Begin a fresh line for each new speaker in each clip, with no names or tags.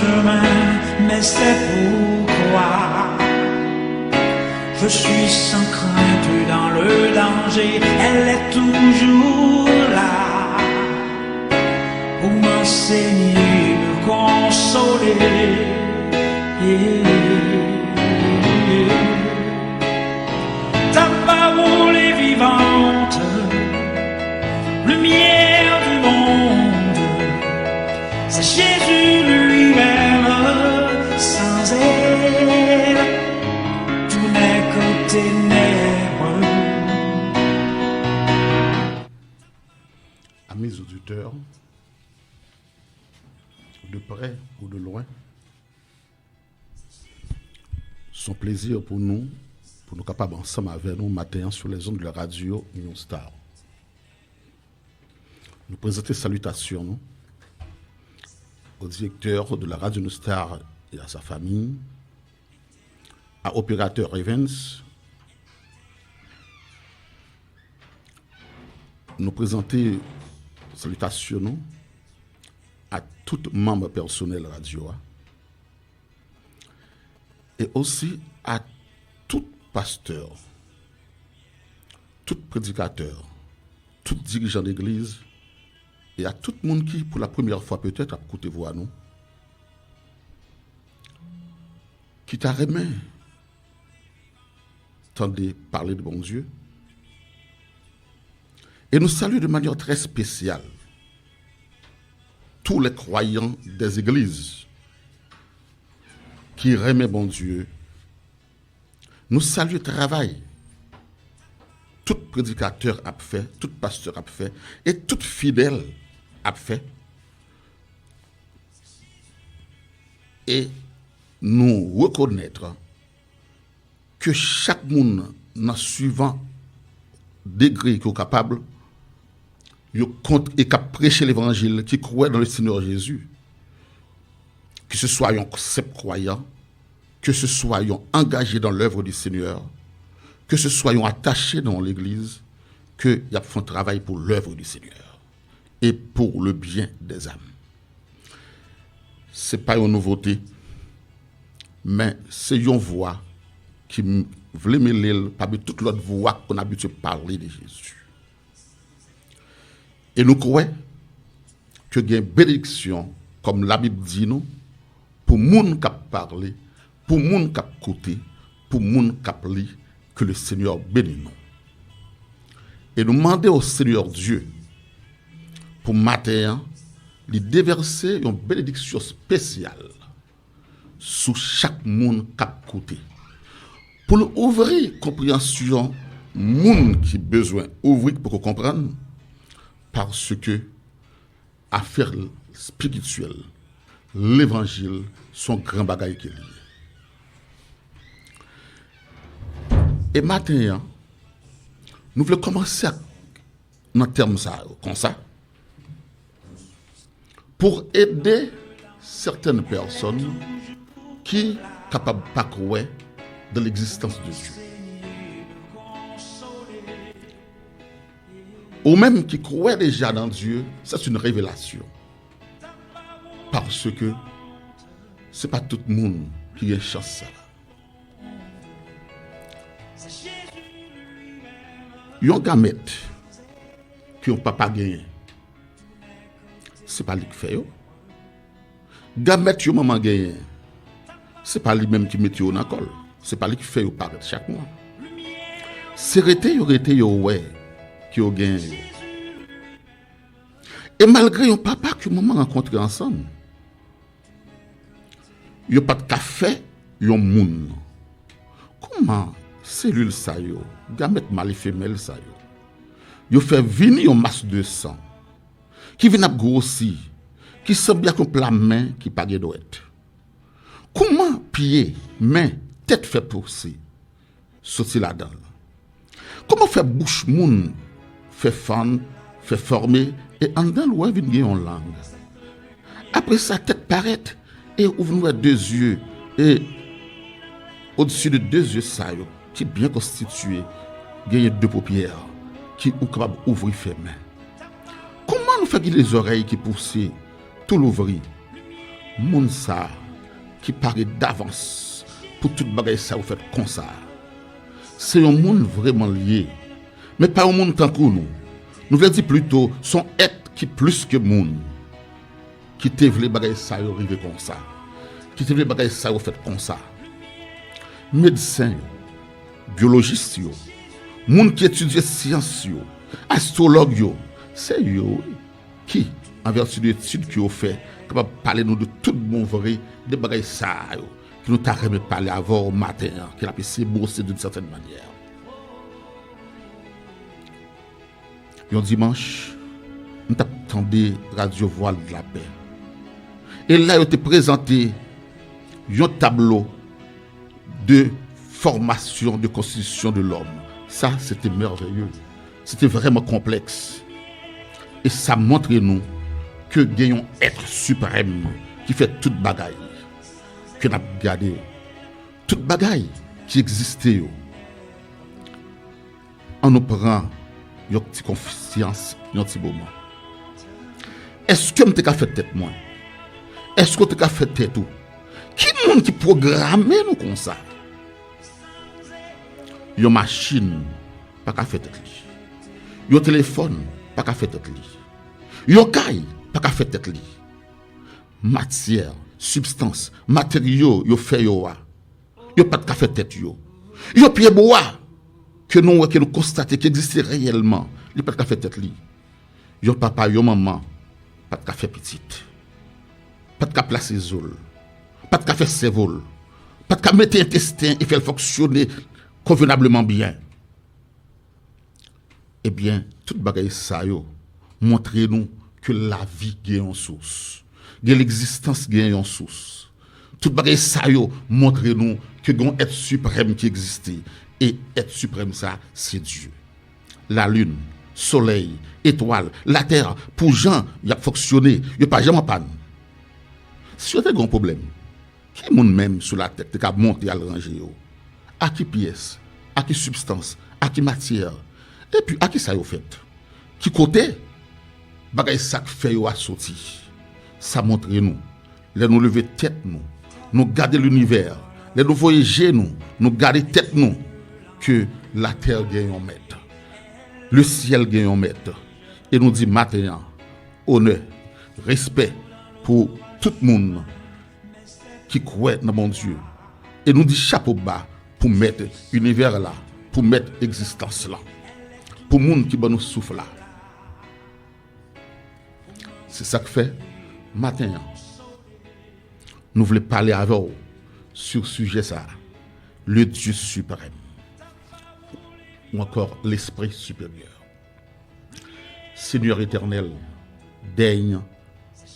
chemin, mais c'est pourquoi je suis sans crainte dans le danger. Elle est toujours là pour m'enseigner, me consoler. Ta parole est vivante, lumière du monde. C'est Jésus lui-même. Sans elle, tout n'est que ténèbres.
Amis auditeurs, de près ou de loin, son plaisir pour nous capables ensemble avec nous matin sur les ondes de la radio Union Star. Nous présentons salutations nous, au directeur de la radio Union Star et à sa famille, à opérateur Evans. Nous présentons salutations nous, à tout membre personnel radio et aussi à tout pasteur, tout prédicateur, tout dirigeant d'église et à tout le monde qui, pour la première fois peut-être, a écouté voix nous, qui t'a remis, tendez parler de bon Dieu. Et nous saluons de manière très spéciale tous les croyants des églises qui remet bon Dieu. Nous saluons le travail. Tout prédicateur a fait, tout pasteur a fait, et tout fidèle a fait. Et nous reconnaître que chaque monde, dans suivant degré qui est capable, et qui prêcher l'évangile, qui croit dans le Seigneur Jésus, que ce soit un croyant, que ce soit engagé dans l'œuvre du Seigneur, que ce soit attaché dans l'Église, qu'il y a fait un travail pour l'œuvre du Seigneur et pour le bien des âmes. Ce n'est pas une nouveauté, mais c'est une voix qui voulait mêler parmi toute l'autre voix qu'on a habitué de parler de Jésus. Et nous croyons que il y a une bénédiction, comme la Bible dit nous, pour les gens qui parlent, pour les gens qui écoutent, pour les gens qui lisent, que le Seigneur bénisse nous. Et nous demandons au Seigneur Dieu, pour matin, de déverser une bénédiction spéciale sur chaque monde qui écoute. Pour ouvrir la compréhension, monde qui a besoin d'ouvrir pour comprendre, parce que affaire spirituelle, l'évangile, sont grand bagaille qui est lié. Et maintenant, nous voulons commencer dans termes comme ça, pour aider certaines personnes qui sont capables de pas croire de l'existence de Dieu. Ou même qui croient déjà dans Dieu, c'est une révélation. Parce que ce n'est pas tout le monde qui a une chance ça. Il y a un gamète qui n'a pas gagné. Ce n'est pas lui qui fait. Gamète qui a maman gagné. Ce n'est pas lui-même qui met dans l'école. Ce n'est pas lui qui fait paraître chaque mois. C'est arrêté, qui ont gagné. Et malgré un papa que maman rencontré ensemble, il n'y a pas de café, il y a un monde. Comment cellule ça yo, gamète mâle et femelle ça yo fait venir une masse de sang qui vient grossir, qui semble bien comme la main qui pas de douette. Comment pied, main, tête fait pousser sortir là-dedans? Comment faire bouche moun fait fan, fait former et en dedans l'ouest vient gagner en langue. Après sa tête paraît et ouvre deux yeux et au-dessus de deux yeux ça yo, qui est bien constitué, gagne deux paupières qui sont capables d'ouvrir fermer. Comment nous faisons les oreilles qui poussent, tout l'ouvrir? Moun ça qui paraît d'avance pour toute bagaille ça vous faites comme ça. C'est un monde vraiment lié, mais pas un monde tant que nous. Nous voulons dire plutôt son être qui plus que monde, qui te voulait bagaille ça arriver comme ça, qui te voulait bagaille ça vous faites comme ça. Médecins, biologistes, monde qui étudie sciences, astrologues, c'est eux qui, en vertu de l'étude qu'ils ont fait, capable de parler nous de tout le monde vrai, de bagaille ça, qui nous t'a remis parler avant au matin, qui a pu s'ébosser d'une certaine manière. Un dimanche, nous t'attendais Radio Voile de la Paix. Et là, il te présenté un tableau de formation de constitution de l'homme. Ça, c'était merveilleux. C'était vraiment complexe. Et ça montre nous que gagnons être suprême qui fait toute bagaille. Que nous avons gardé. Toute bagaille qui existait. On nous prend une petite confiance, un petit moment. Est-ce que je fait tête moi? Est-ce que tu as fait tête tout? Qui est monde qui programme nous comme ça? Une machine, pas qu'à faire tête li. Un téléphone, pas qu'à faire tête li. Un caille, pas qu'à faire tête li. Matière, substance, matériaux, yo fait yo a. Yo pas qu'à faire tête yo. Yo pied bois que nous constatons qui existe réellement, il pas qu'à faire tête li. Yo papa, yo maman, pas qu'à faire petite. Pas qu'à placer zol. Pas qu'à faire cerveau. Pas qu'à mettre intestin et faire fonctionner convenablement bien. Eh bien, toute bagaille ça yo montrez-nous que la vie gagne en source. Que l'existence gagne en source. Toute bagaille ça yo montrez-nous que gon être suprême qui existe et être suprême ça c'est Dieu. La lune, soleil, étoile, la terre pour gens y a fonctionné, y pas jamais en panne. Si vous avez un problème, qui monde même sur la tête qui a monté à ranger à qui pièce, à qui substance, à qui matière, et puis à qui ça y fait? Qui côté? Bagay ça fait yo a sorti. Ça montre nous, les nous lever tête nous garder l'univers, les nous voyager nous garder tête nous que la terre gagne en maître, le ciel gagne en maître, et nous dit maintenant honneur, respect pour tout le monde qui croit dans mon Dieu. Et nous dit chapeau bas pour mettre l'univers là, pour mettre l'existence là, pour le monde qui va nous souffle là. C'est ça que fait matin. Nous voulons parler avec vous sur ce sujet ça, le Dieu suprême, ou encore l'Esprit supérieur. Seigneur éternel, daigne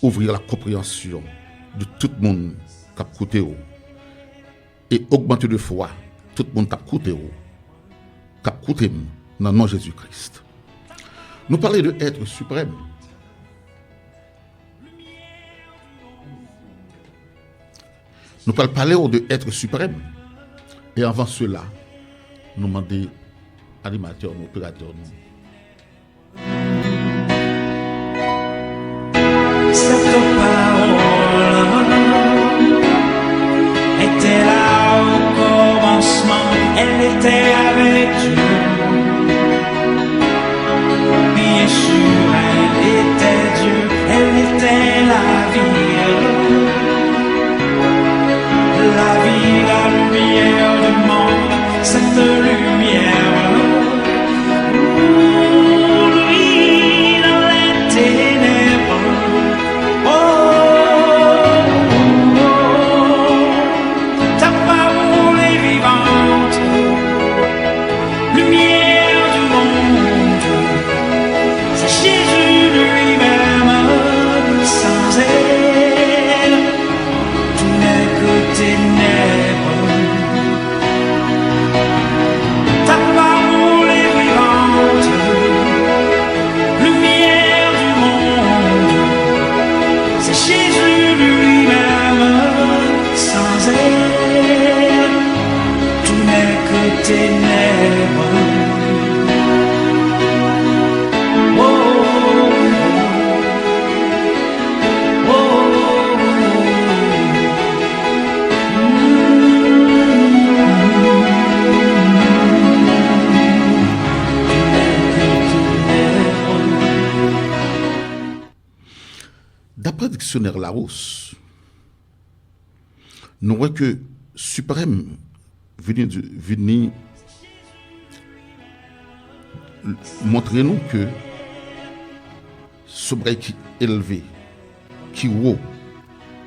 ouvrir la compréhension de tout le monde qui a écouté et augmenter de foi tout le monde qui a écouté dans le nom de Jésus-Christ. Nous parlons de être suprême. Nous parlons de être suprême. Et avant cela, nous demandons animateurs, opérateurs,
Cette parole était là au commencement, elle était avec Dieu. Bien sûr, elle était Dieu, elle était la vie, la lumière du monde, cette lumière. Lui dans les ténèbres. Ta parole est vivante, lumière du monde, c'est Jésus lui-même, sans elle, tout n'est que ténèbres. Ta parole est vivante, lumière du monde, c'est Jésus lui-même, sans elle, tout n'est que ténèbres. Oh, oh, oh, oh.
D'après le dictionnaire Larousse, nous voyons que suprême venu montrer nous que ce vrai qui est élevé, qui est haut,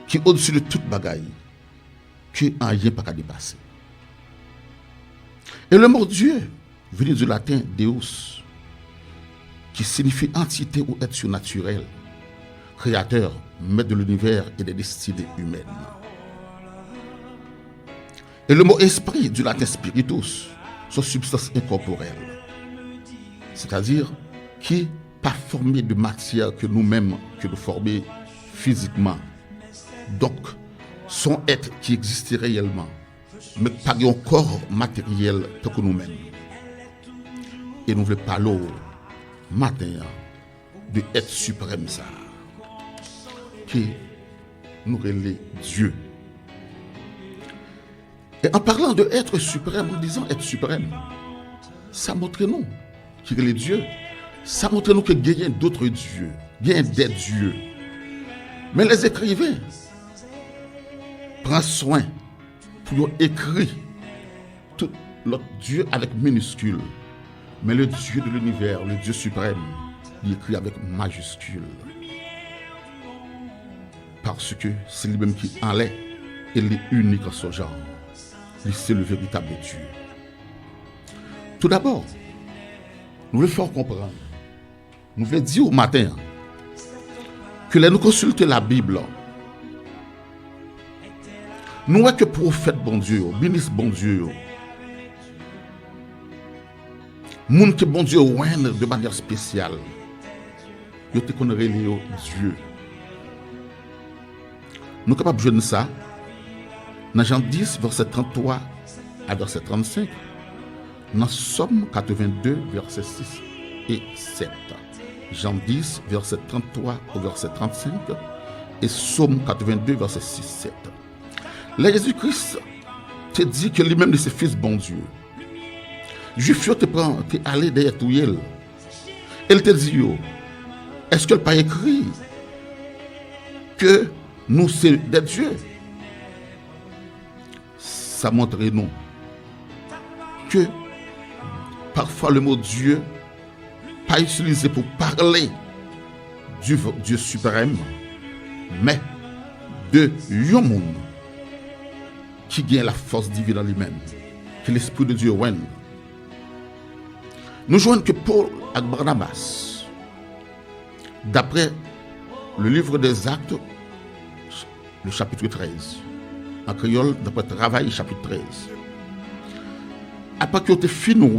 qui est au-dessus de toute bagaille, que rien pas qu'à dépasser. Et le mot Dieu, venu du latin Deus, qui signifie entité ou être surnaturel, créateur, maître de l'univers et des destinées humaines. Et le mot esprit, du latin spiritus, son substance incorporelle, c'est-à-dire qui pas formé de matière que nous-mêmes, que nous formons physiquement. Donc, son être qui existe réellement, mais pas un corps matériel tant que nous-mêmes. Et nous voulons parler matin de être suprême ça, qui nous relève Dieu. Et en parlant de être suprême, en disant être suprême, ça montre nous qui est Dieu. Ça montre nous qu'il y a d'autres dieux, il y a des dieux. Mais les écrivains prennent soin pour écrire tout l'autre Dieu avec minuscule. Mais le Dieu de l'univers, le Dieu suprême, il écrit avec majuscule. Parce que c'est lui-même qui en est, il est unique en son genre. C'est le véritable Dieu. Tout d'abord, nous voulons faire comprendre, nous voulons dire au matin que là nous consultons la Bible, nous voyons que prophète bon Dieu, ministre bon Dieu, monde que bon Dieu oint de manière spéciale, ils te connaissent Dieu. Nous sommes capables de jouer ça dans Jean 10, verset 33 à verset 35, dans Somme 82, verset 6 et 7. Jean 10, verset 33 au verset 35 et Somme 82, verset 6, 7. Là, Jésus-Christ te dit que lui-même de ses fils bon Dieu. Juif te prend, te allé derrière tout elle. Elle te dit, est-ce qu'elle pas écrit que nous sommes des dieux? Ça montre nous que parfois le mot Dieu pas utilisé pour parler du Dieu suprême, mais de un monde qui gagne la force divine en lui-même, que l'Esprit de Dieu oint. Nous joignons que Paul et Barnabas, d'après le livre des Actes, le chapitre 13, en créole, d'après Travail, chapitre 13. Après que tu fini,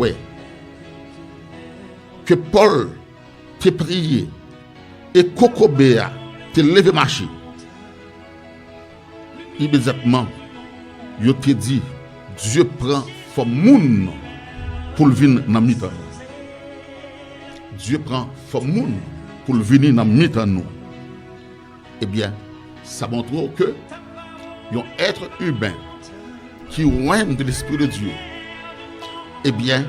que Paul t'a prié et Kokobéa t'a levé marché, immédiatement, il t'a dit, Dieu prend forme moun pour le venir dans mi-temps. Dieu prend forme moun pour le venir dans mi-temps nous. Eh bien, ça montre que un être humain qui oint de l'Esprit de Dieu, eh bien,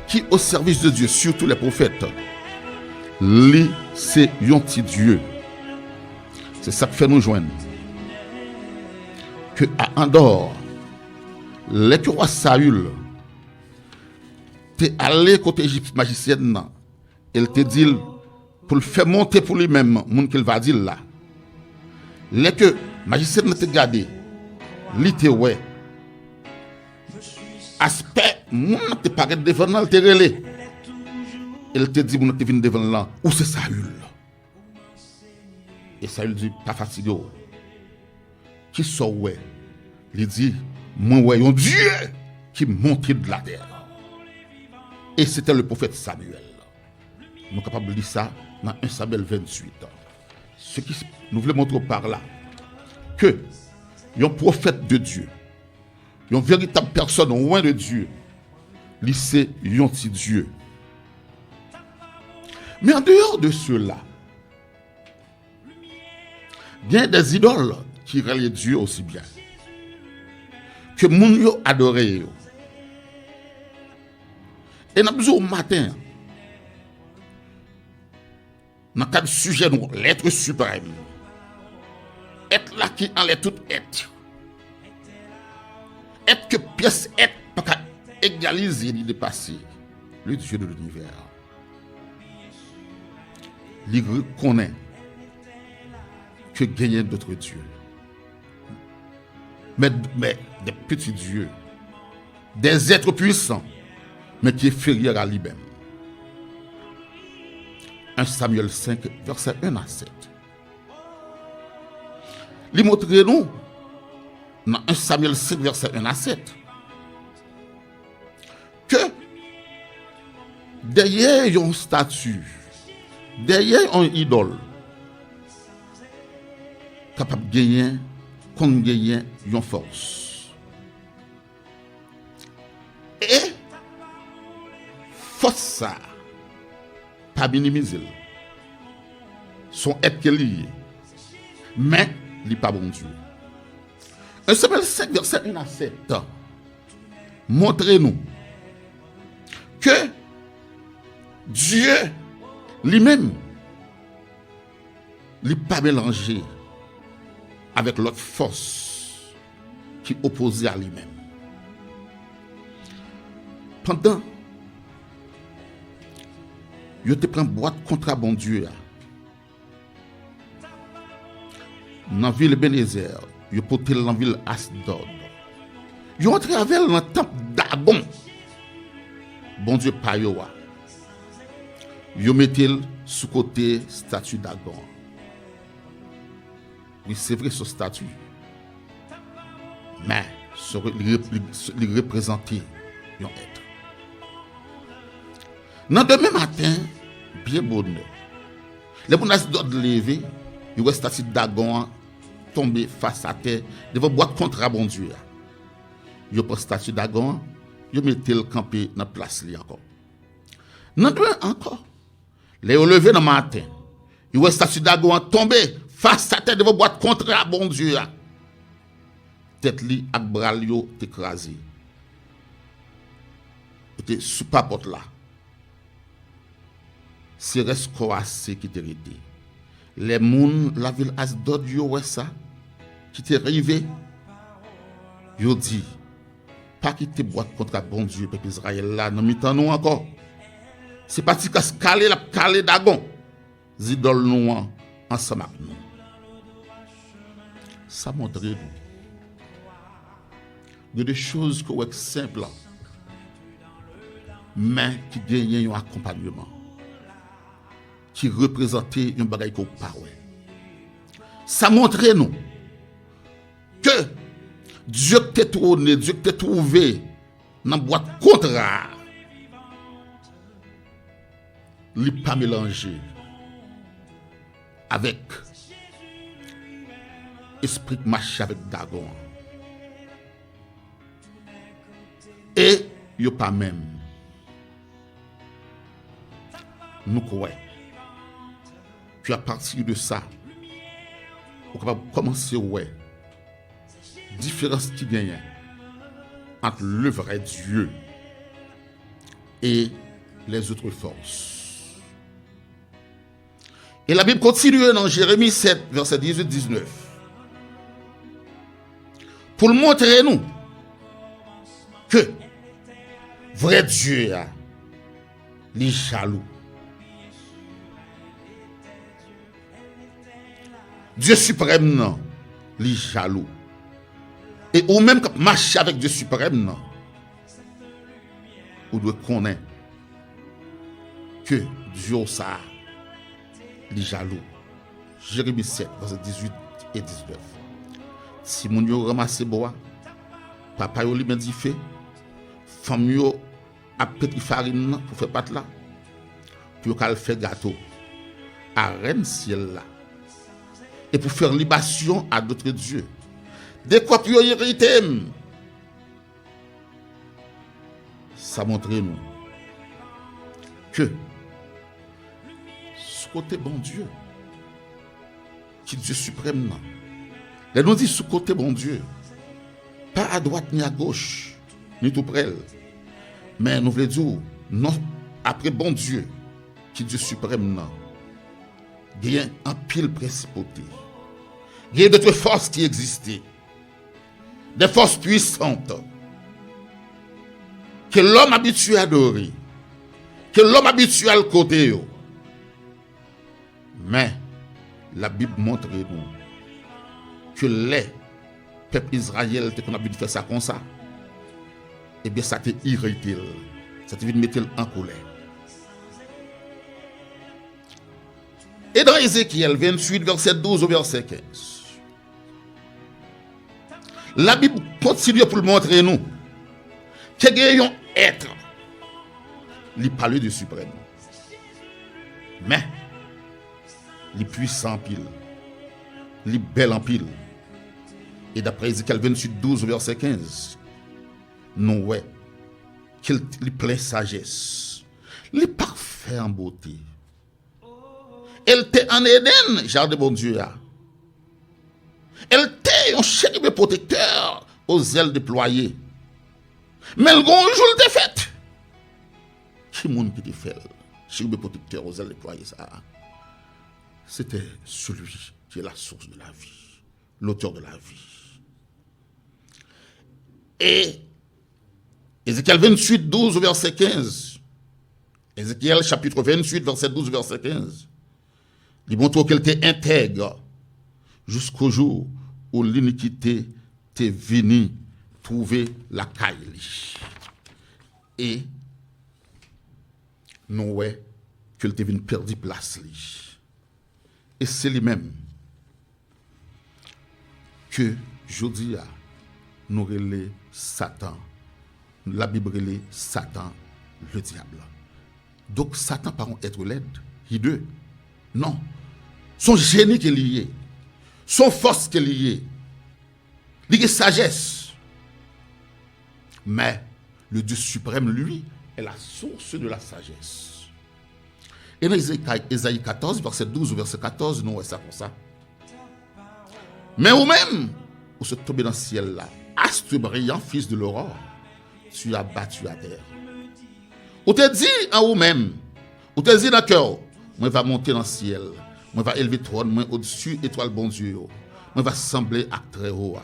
qui au service de Dieu, surtout les prophètes, lui, c'est un petit Dieu. C'est ça qui fait nous joindre. Que à Andorre, les rois Saül, t'es allé côté Égypte magicienne, elle te dit pour le faire monter pour lui-même, monde qu'il va dire là. Les que magicienne te gardé, li te ouais. Aspect, moun te paraît devant là, te relé. Elle te dit, moun te vient devant là, où c'est Saül? Et Saül dit, pas fatigué. Qui sont ouais? Il dit, moi ouais, un Dieu qui montait de la terre. Et c'était le prophète Samuel. Nous sommes capables de lire ça dans 1 Samuel 28. Ce qui nous voulons montrer par là, que un prophète de Dieu, une véritable personne loin de Dieu, c'est un petit Dieu. Mais en dehors de cela, il y a des idoles qui relient Dieu aussi bien. Que moun yo adore yo. Et nous avons besoin au matin, dans le cadre sujet, l'être suprême, être là qui enlève tout être. Être que pièce être pas qu'à égaliser ni dépasser le Dieu de l'univers. Il reconnaît que gagner d'autres dieux. Mais des petits dieux, des êtres puissants, mais qui est inférieur à lui-même. 1 Samuel 5, verset 1 à 7. Il montre nous, dans 1 Samuel 5, verset 1 à 7, que derrière une statue, derrière une idole, capable de gagner, qu'on gagne une force. Et force ça, pas minimiser. Son être qui est lié. Mais il n'est pas bon Dieu. 1 Samuel 5, verset 1 à 7. Montrez-nous que Dieu lui-même n'est pas mélangé avec l'autre force qui est opposée à lui-même. Pendant je te prends boîte contre bon Dieu. Dans la ville Ebenezer, je porte dans la ville Asdod. Je entre avec dans le temple d'Agon. Bon Dieu pas yo. Je mettais sous côté statue d'Agon. Oui, c'est vrai ce statut. Mais il représentait un être. Dans demain matin, bien bonheur. Les gens qui doivent lever, ils voient statue d'Agon tomber face à terre, devant boire contre à bon Dieu. Ils prennent statue d'Agon, ils mettent le campé dans la place encore. Dans demain encore, les lever dans le matin, ils voient statue d'Agon tomber face à terre, devant boire contre à bon Dieu. Tête li ak bral yo écrasé. Était sous papote là. C'est reste coassé qui t'est resté. Les moun la ville Asdod yo ouais ça qui t'est arrivé. Yo dit pas quitter boîte contre bon Dieu peuple Israël là dans mi-temps nous encore. C'est parti qu'à caler la caler d'agon. Zidol nous ensemble avec nous. Ça montre nous de des choses qui sont simples mais qui gagnent un accompagnement. Qui représentait un bagage qu'on parle. Ça montre nous que Dieu t'a tourné, Dieu t'a trouvé dans boîte contraire. Il n'est pas mélangé avec esprit marché avec Dagon. Et il n'y a pas même. Nous croyons. Puis à partir de ça, on va commencer à voir la différence qui gagne entre le vrai Dieu et les autres forces. Et la Bible continue dans Jérémie 7, verset 18-19. Pour le montrer nous que vrai Dieu est jaloux. Dieu suprême, non, il est jaloux. Et ou même quand marcher avec Dieu suprême, non, on doit connaître que Dieu, ça, il est jaloux. Jérémie 7, verset 18 et 19. Si mon yo ramasse bois, papa yo li men di fait, femme yo a petit farine pour faire pâte là, pour qu'elle fait gâteau à reine ciel là. Et pour faire libation à d'autres dieux. De quoi pour hériter? Ça montre nous que ce côté bon Dieu, qui est Dieu suprême, là nous dit ce côté bon Dieu, pas à droite ni à gauche, ni tout près, mais nous voulons dire non après bon Dieu, qui est Dieu suprême, il y a un pile principauté. Il y a d'autres forces qui existaient. Des forces puissantes. Que l'homme habitué à adorer. Que l'homme habitué à le côté. Mais la Bible montre nous que les peuples Israël qu'on a faire ça comme ça. Eh bien, ça t'a irrité. Ça t'a mettre en colère. Et dans Ézéchiel 28, verset 12 au verset 15, la Bible continue pour le montrer nous que y a un être. Il parle du suprême. Mais, il est puissant en pile. Il est bel en pile. Et d'après Ézéchiel 28, 12 au verset 15, nous ouais qu'il est plein de sagesse. Il est parfait en beauté. Elle était en Éden, jardin de bon Dieu. Elle était un chérubin protecteur aux ailes déployées. Mais le grand jour de fête. Qui monde qui te fait chérubin protecteur aux ailes déployées ça? C'était celui qui est la source de la vie, l'auteur de la vie. Et Ézéchiel 28, 12 verset 15. Ézéchiel chapitre 28, verset 12 verset 15. Il montre qu'elle était intègre jusqu'au jour où l'iniquité t'est venue trouver la caille. Et nous ouais qu'elle t'est venue perdre place. Et c'est lui-même que je dis à nous relais Satan. La Bible relais Satan, le diable. Donc Satan par contre être laide, hideux. Non. Son génie qui est lié. Son force qui est liée. Il y a sagesse. Mais le Dieu suprême, lui, est la source de la sagesse. Et dans Ésaïe 14, verset 12 ou verset 14, nous voyons ça comme ça. Mais vous-même, vous êtes tombé dans le ciel là, astre brillant, fils de l'aurore, tu as battu à terre. Vous te dit en vous-même, vous te dit dans le cœur, moi va monter dans le ciel, moi va élever trône, moi au-dessus, étoile bon Dieu, moi va sembler à très haut.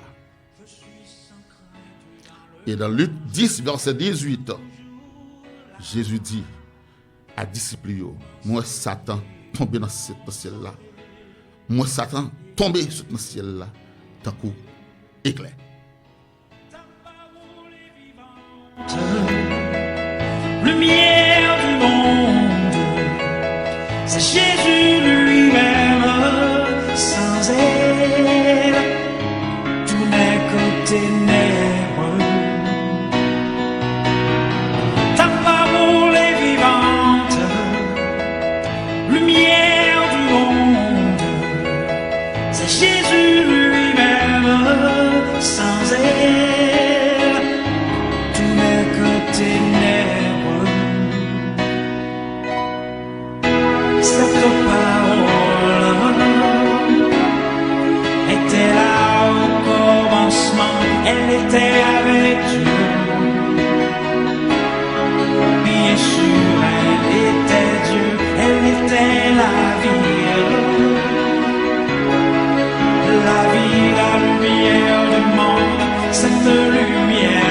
Et dans Luc 10, verset 18, Jésus dit à disciples, moi Satan tombé dans ce ciel-là, moi Satan tombé sur ce ciel-là, d'un coup éclair.
Lumière du monde, c'est Jésus lui-même. Sans elle, tout n'est que ténèbres. Ta parole est vivante, lumière du monde, c'est Jésus lui-même. Sans elle, tout n'est que ténèbres. Cette parole était là au commencement, elle était avec Dieu. Bien sûr, elle était Dieu, elle était la lumière du monde, cette lumière.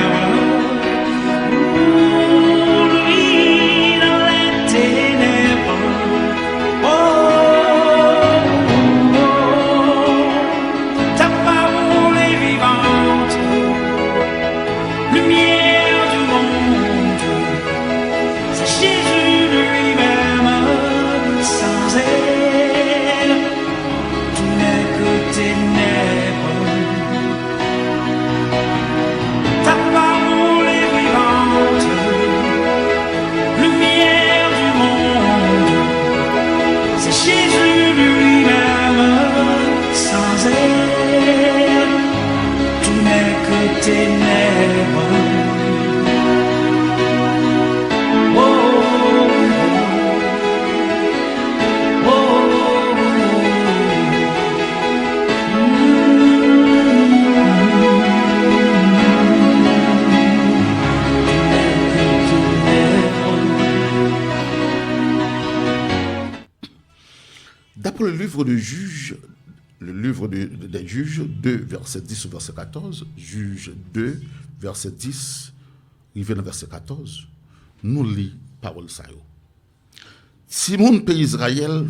D'après le livre de Juges, le livre des Juges 2, verset 10 au verset 14, Juges 2, verset 10, arrivé dans verset 14, nous lit parole ça. Si mon pays Israël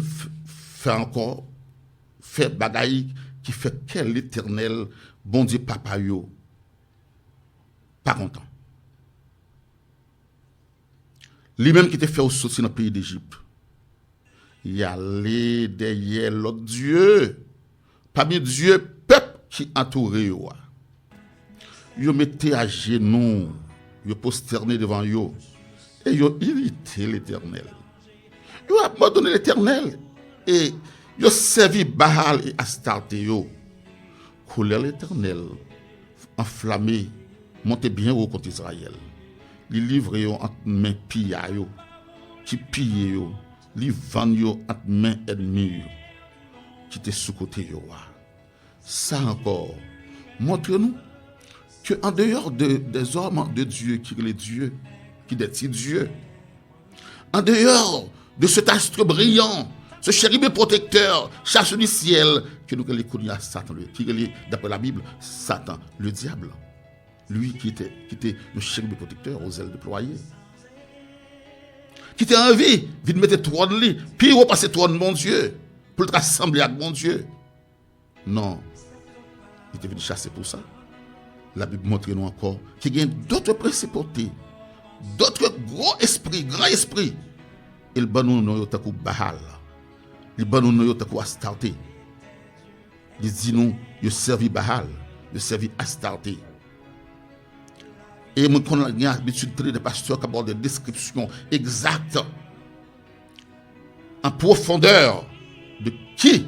fait bagaille qui fait quel l'Éternel, bon Dieu papa yo, pas content. Lui-même qui te fait sortir dans le pays d'Égypte. Il allait derrière l'autre Dieu. Parmi Dieu, peuple qui entourait yo. Yo mettez à genoux, yo prosterné devant yo. Et yo irrité l'Éternel. Yo abandonné l'Éternel. Et yo servi Baal et Astarté yo. Colère l'Éternel, enflammé, monté bien haut contre Israël. Li livre yo entre main pilla yo, qui pille yo, li vend yo entre main ennemi yo, qui te sous côté yo. Ça encore, montre-nous que en dehors des hommes de Dieu qui est Dieu, qui est petit Dieu, en dehors de cet astre brillant, ce chérubin protecteur, chasse du ciel, que nous connaissons à Satan, qui est d'après la Bible, Satan, le diable. Lui qui était le chérubin protecteur aux ailes déployées. Qui était en vie, de mettre trois de lui, puis repasser trois de mon Dieu, pour le rassembler avec mon Dieu. Non, il était venu chasser pour ça. La Bible montre nous encore qu'il y a d'autres principautés, d'autres grands esprits. Et le bon nous yotaku Baal, le bon nous yotaku Astarté. Il dit nous, il servi Baal, il servi Astarté. Et nous avons l'habitude de pasteurs qui abordent des descriptions exactes, en profondeur, de qui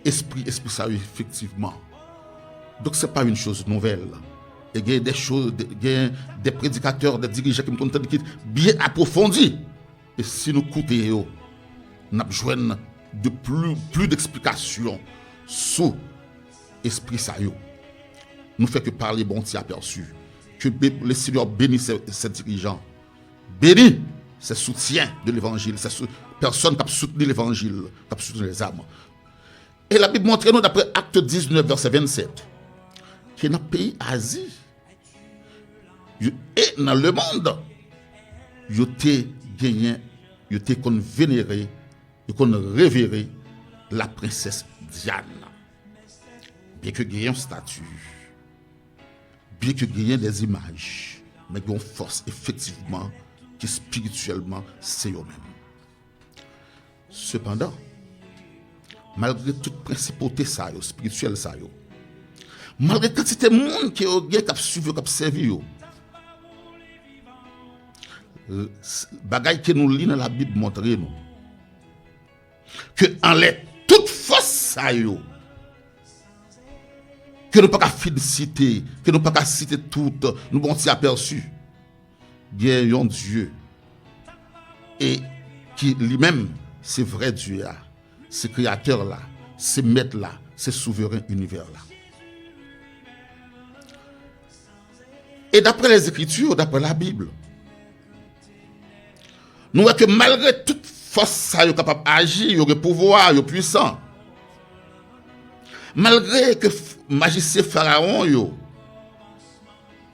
esprit ça effectivement. Donc ce n'est pas une chose nouvelle. Et il y a des choses, il y a des prédicateurs, des dirigeants qui me qui bien approfondis. Et si nous écoutons, nous avons besoin de plus d'explications sur l'esprit ça. Nous fait que parler bon Dieu aperçu. Que le Seigneur bénisse ces dirigeants. Bénisse ces soutiens de l'évangile, ces personnes qui ont soutenu l'évangile, qui ont soutenu les âmes. Et la Bible montre nous, d'après Acte 19, verset 27, que dans le pays Asie et dans le monde, ils ont gagné, ils ont vénéré, ils ont révéré la princesse Diane. Bien que gagne un statut, bien que gagne des images, mais il y a une force effectivement qui spirituellement c'est eux-mêmes. Cependant, malgré toute principauté spirituelle, malgré quantité de monde qui a suivi, qui a servi, bagaille que nous lisons dans la Bible montre nous que en les toute force que nous ne pouvons pas féliciter, que nous ne pouvons pas citer toutes, nous avons aperçu. Il y a un Dieu et qui lui-même, c'est vrai Dieu là, c'est créateur là, c'est maître là, c'est souverain univers là. Et d'après les Écritures, d'après la Bible, nous voyons que malgré toute force, ça est capable d'agir, il y a pouvoir, il y a puissant. Malgré que magicien pharaon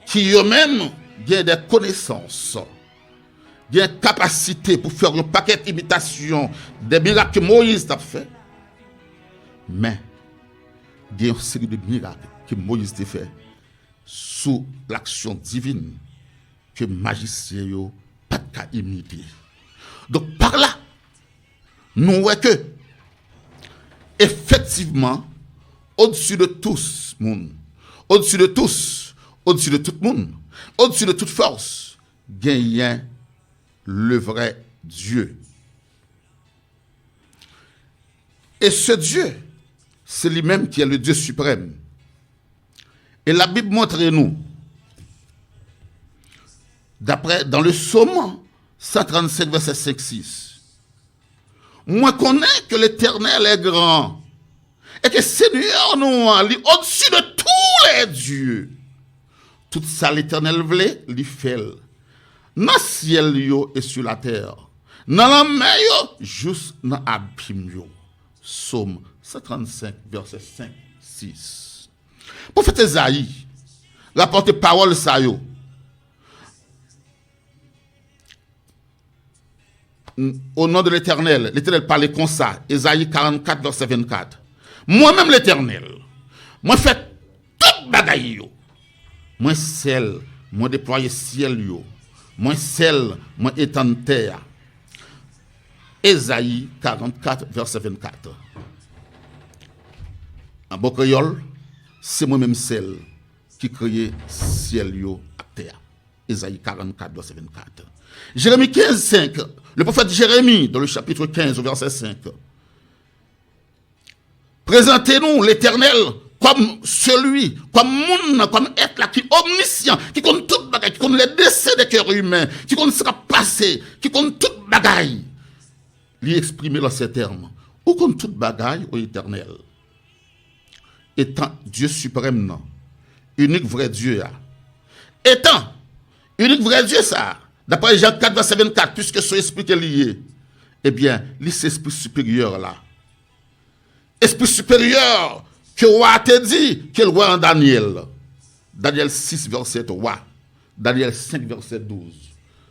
qui eux-mêmes ont des connaissances, des capacités pour faire un paquet d'imitations des miracles que Moïse a fait, mais il y a une série de miracles que Moïse a fait sous l'action divine que magicien n'a pas qu'à imiter. Donc par là, nous voyons que effectivement, au-dessus de tous, au-dessus de tous, au-dessus de tout le monde, au-dessus de toute force, gagne le vrai Dieu. Et ce Dieu, c'est lui-même qui est le Dieu suprême. Et la Bible montre-nous, dans le Psaume 135, verset 5-6, moi connais que l'Éternel est grand, et que Seigneur nous au-dessus de tous les dieux. Tout ça l'Éternel voulait, lui fait. Dans le ciel et sur la terre. Dans la mer, juste dans l'abîme. Psaume 135, verset 5, 6. Prophète Esaïe rapporte parole ça yo. Au nom de l'Éternel, l'Éternel parlait comme ça, Esaïe 44, verset 24. Moi-même l'Éternel, moi fait toute bagaille yo. Moi seul, moi déployer ciel yo. Moi seul, moi étendre terre. Esaïe 44, verset 24. En beau créole, c'est moi-même seul qui crée ciel yo à terre. Esaïe 44, verset 24. Jérémie 15, 5. Le prophète Jérémie, dans le chapitre 15, au verset 5. Présentez-nous l'Éternel comme celui, comme monde, comme être là, qui est omniscient, qui connaît toute bagaille, qui connaît les décès des cœurs humains, qui connaît ce qui sera passé, qui connaît toute bagaille. Lui exprimer dans ces termes. Où connaît toute bagaille au Éternel? Étant Dieu suprême, non. Unique vrai Dieu. Étant unique vrai Dieu, ça. D'après Jean 4, verset 24, puisque son esprit est lié, eh bien, c'est l'esprit supérieur là. Esprit supérieur que roi t'a dit, que le roi en Daniel. Daniel 6, verset 3. Daniel 5, verset 12.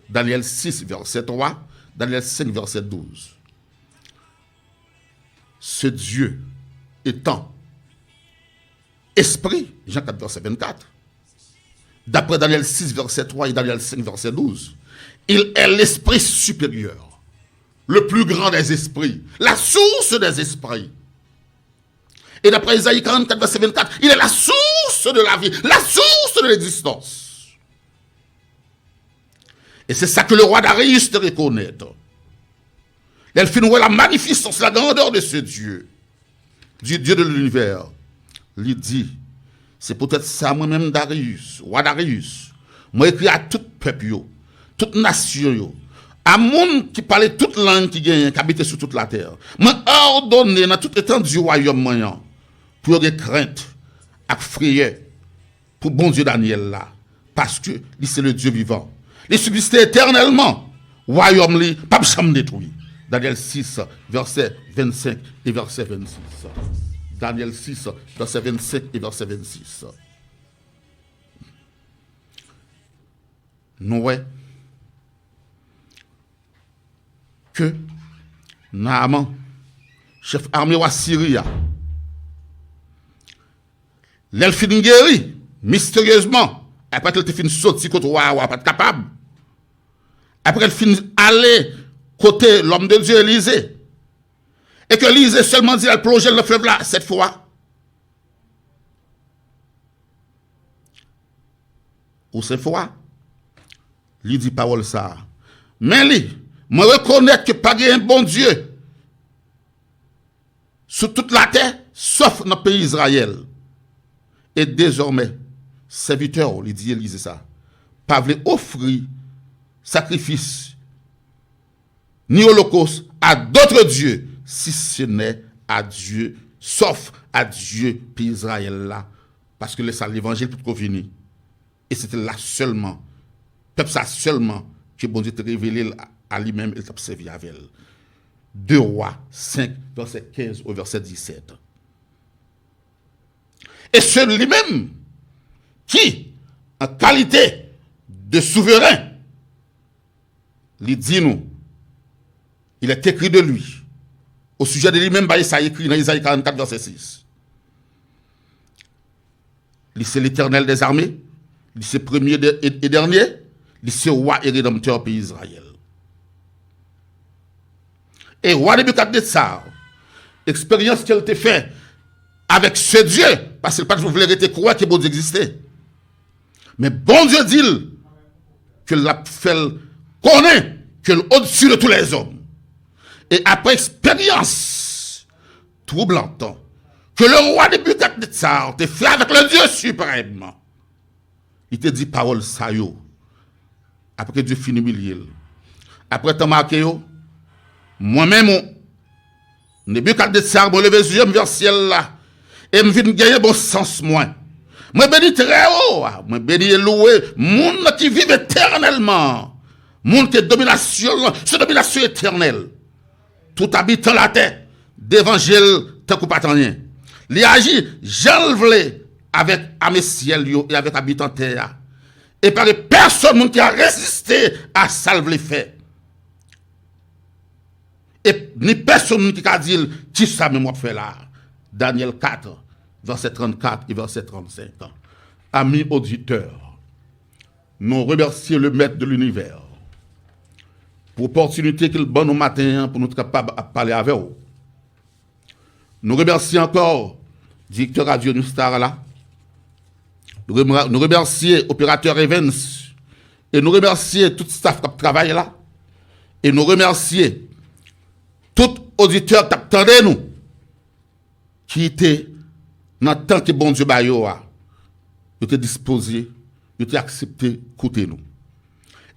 Daniel 6, verset 3. Daniel 5, verset 12. Ce Dieu étant esprit, Jean 4, verset 24. D'après Daniel 6, verset 3 et Daniel 5, verset 12, il est l'esprit supérieur, le plus grand des esprits, la source des esprits. Et d'après Isaïe 44, verset 24, il est la source de la vie, la source de l'existence. Et c'est ça que le roi Darius te reconnaît. Elle fait nous la magnificence, la grandeur de ce Dieu, du Dieu de l'univers. Il dit, c'est peut-être ça moi-même Darius, roi Darius. Moi écrit à tout peuple, toute nation, à monde qui parlait toute langue qui gagne, qui habitait sur toute la terre. Moi ordonné dans toute étendue du royaume moyen pour des craintes, à frayeur, pour bon Dieu Daniel là, parce que lui c'est le Dieu vivant. Il subsiste éternellement, royaume li, pas jamais détruit. Daniel 6, verset 25 et verset 26. Daniel 6, verset 25 et verset 26. Nous voyons que Naaman, chef armé de Syrie, l'elfin guéri, mystérieusement, après qu'elle fin sorti côté roi, pas capable. Après elle fin aller côté l'homme de Dieu Élisée. Et que Élisée seulement dit elle plonge dans le fleuve là, cette fois. Ou cette fois, il dit parole ça. Mais lui, me reconnaître que pas un bon Dieu sur toute la terre, sauf dans le pays Israël. Et désormais, serviteur, il dit Élisée ça, pas voulu offrir sacrifice ni holocauste à d'autres dieux, si ce n'est à Dieu, sauf à Dieu, puis Israël là, parce que c'est l'évangile pour venir. Et c'était là seulement, peuple ça seulement, que bon Dieu te révélé à lui-même et t'a servi avec elle. 2 Rois 5, verset 15 au verset 17. Et celui-même qui, en qualité de souverain, lui dit nous, il est écrit de lui, au sujet de lui-même, ça écrit dans Isaïe 44, verset 6. C'est l'Éternel des armées, c'est premier et dernier, c'est roi et rédempteur pays Israël. Et roi Nebuchadnezzar, expérience qu'elle t'a fait avec ce Dieu, parce que pas que vous voulez rester croire que bon Dieu existait. Mais bon Dieu dit que l'a fait connaître que au-dessus de tous les hommes. Et après expérience troublante, que le roi Nebuchadnezzar t'a fait avec le Dieu suprême, il te dit parole ça yo. Après que Dieu finit humilié. Après t'as marqué yo, moi-même, Nebuchadnezzar, je levé les yeux vers le ciel là, et je viens gagner bon sens moi. Moi béni très haut, moi béni et loué, monde qui vit éternellement, monde qui est domination, c'est domination éternelle. Tout habitant la terre, d'évangile tant qu'on pas rien. Il agit, j'en voulais avec Amé ciel et avec habitants terre. Et par personne qui a résisté à ça le fait. Et ni personne qui a dit qui ça me moi fait là. Daniel 4, verset 34 et verset 35. Amis auditeurs, nous remercions le maître de l'univers pour l'opportunité qu'il donne au matin pour nous être capables de parler avec vous. Nous remercions encore le directeur Radio New Star là. Nous remercions l'opérateur Evans et nous remercions tout le staff qui travaille là. Et nous remercions tout auditeur qui attendait nous, qui était dans le temps que bon Dieu a été disposé, il était accepté d'écouter nous.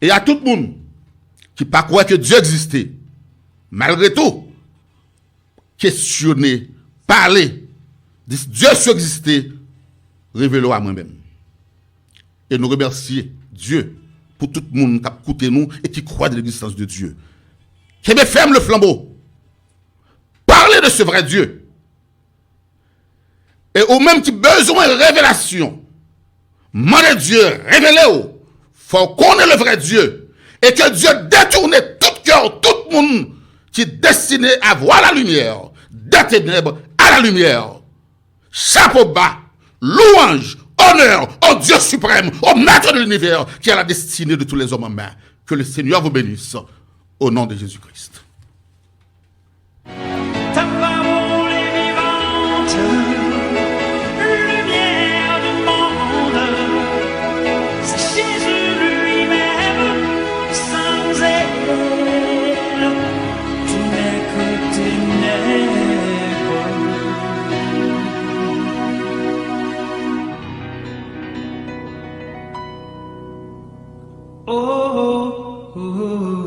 Et à tout le monde qui ne pas croire que Dieu existait, malgré tout, questionner, parler, dire Dieu existait, révélez à moi-même. Et nous remercions Dieu pour tout le monde qui a écouté nous et qui croit de l'existence de Dieu. Qui me ferme le flambeau. Parlez de ce vrai Dieu. Et au même qui besoin de révélation, demandez Dieu, révélez-vous. Faut qu'on ait le vrai Dieu. Et que Dieu détourne tout cœur, tout le monde qui est destiné à voir la lumière, des ténèbres à la lumière. Chapeau bas, louange, honneur au Dieu suprême, au maître de l'univers, qui a la destinée de tous les hommes en main. Que le Seigneur vous bénisse. Au nom de Jésus-Christ.
Ta parole est vivante, lumière du monde. C'est Jésus lui-même, sans elle, tu n'es que ténèbres. Oh, oh, oh.